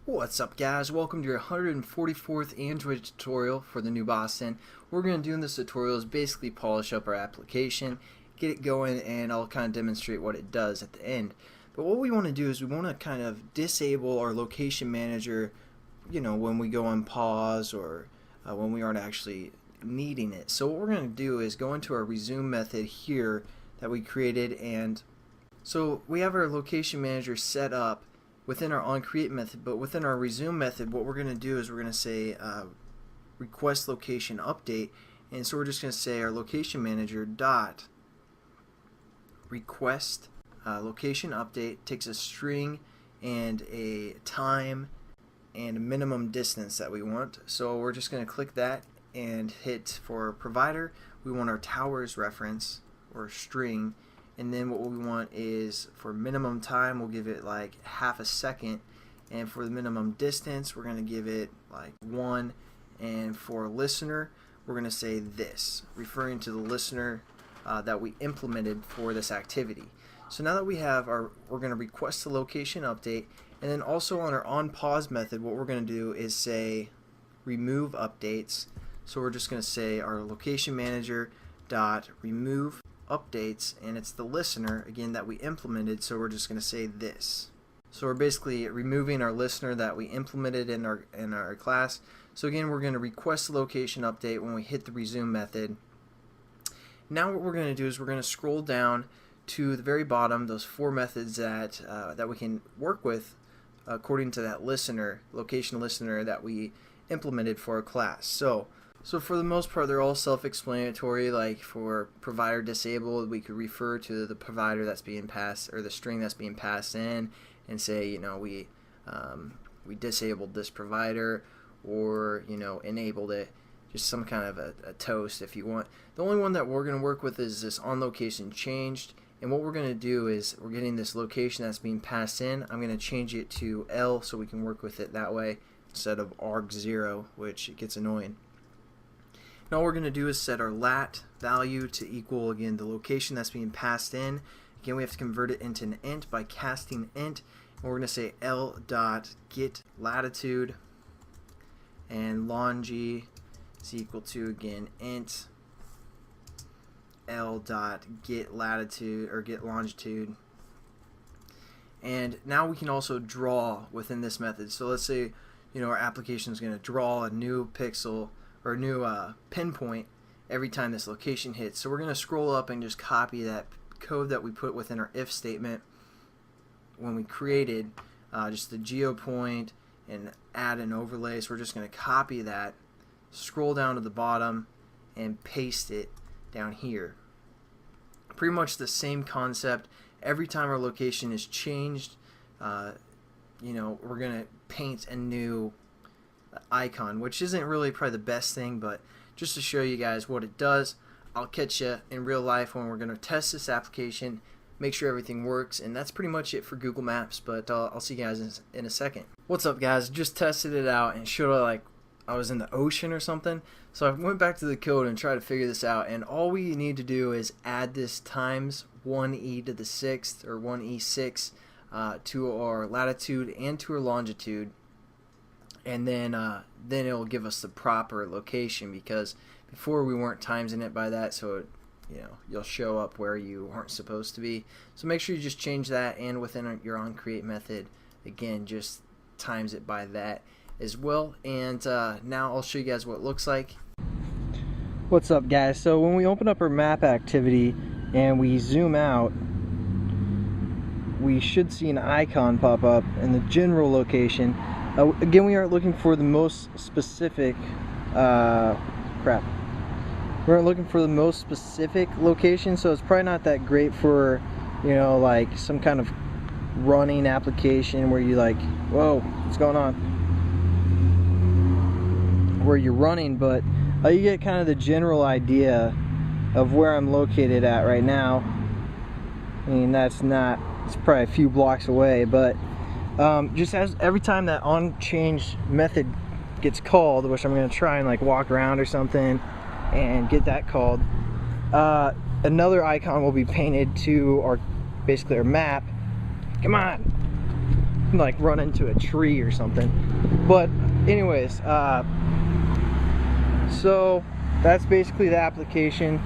What's up, guys? Welcome to your 144th Android tutorial for the new Boston. What we're going to do in this tutorial is basically polish up our application, get it going, and I'll kind of demonstrate what it does at the end. But what we want to do is we want to kind of disable our location manager, when we go on pause or when we aren't actually needing it. So what we're going to do is go into our resume method here that we created, and so we have our location manager set up within our onCreate method, but within our resume method, what we're going to do is we're going to say request location update, and so we're just going to say our location manager dot request location update, takes a string and a time and a minimum distance that we want. So we're just going to click that and hit for provider. We want our towers reference or string. And then what we want is for minimum time, we'll give it like half a second. And for the minimum distance, we're going to give it like 1. And for listener, we're going to say this, referring to the listener that we implemented for this activity. So now that we have we're going to request the location update. And then also on our onPause method, what we're going to do is say remove updates. So we're just going to say our location manager dot remove updates, and it's the listener again that we implemented, so we're just going to say this. So we're basically removing our listener that we implemented in our class. So again, we're going to request the location update when we hit the resume method. Now what we're going to do is we're going to scroll down to the very bottom, those 4 methods that we can work with according to that location listener that we implemented for our class. So for the most part, they're all self-explanatory. Like for provider disabled, we could refer to the provider that's being passed, or the string that's being passed in, and say, we disabled this provider, or enabled it. Just some kind of a toast if you want. The only one that we're going to work with is this OnLocationChanged, and what we're going to do is we're getting this location that's being passed in. I'm going to change it to L so we can work with it that way instead of arg0, which it gets annoying. Now all we're going to do is set our lat value to equal, again, the location that's being passed in. Again, we have to convert it into an int by casting int. And we're going to say L dot get latitude, and longi is equal to, again, int L dot get latitude or get longitude. And now we can also draw within this method. So let's say our application is going to draw a new pixel or a new pinpoint every time this location hits. So we're going to scroll up and just copy that code that we put within our if statement when we created just the geopoint and add an overlay. So we're just going to copy that, scroll down to the bottom, and paste it down here. Pretty much the same concept. Every time our location is changed, we're going to paint a new icon, which isn't really probably the best thing, but just to show you guys what it does. I'll catch you in real life when we're going to test this application, make sure everything works, and that's pretty much it for Google Maps, but I'll see you guys in a second. What's up, guys? Just tested it out and showed like I was in the ocean or something, so I went back to the code and tried to figure this out, and all we need to do is add this times 1e to the 6th or 1e6 to our latitude and to our longitude. And then it'll give us the proper location, because before we weren't timesing it by that, so you'll show up where you weren't supposed to be. So make sure you just change that, and within your onCreate method, again, just times it by that as well. And now I'll show you guys what it looks like. What's up, guys? So when we open up our map activity and we zoom out, we should see an icon pop up in the general location. Again, we aren't looking for the most specific we aren't looking for the most specific location, so it's probably not that great for like some kind of running application where you like, whoa, what's going on, where you're running. But you get kind of the general idea of where I'm located at right now. I mean, it's probably a few blocks away, but just as every time that onChanged method gets called, which I'm going to try and like walk around or something and get that called, another icon will be painted to basically our map. Come on. like run into a tree or something. But anyways, so that's basically the application.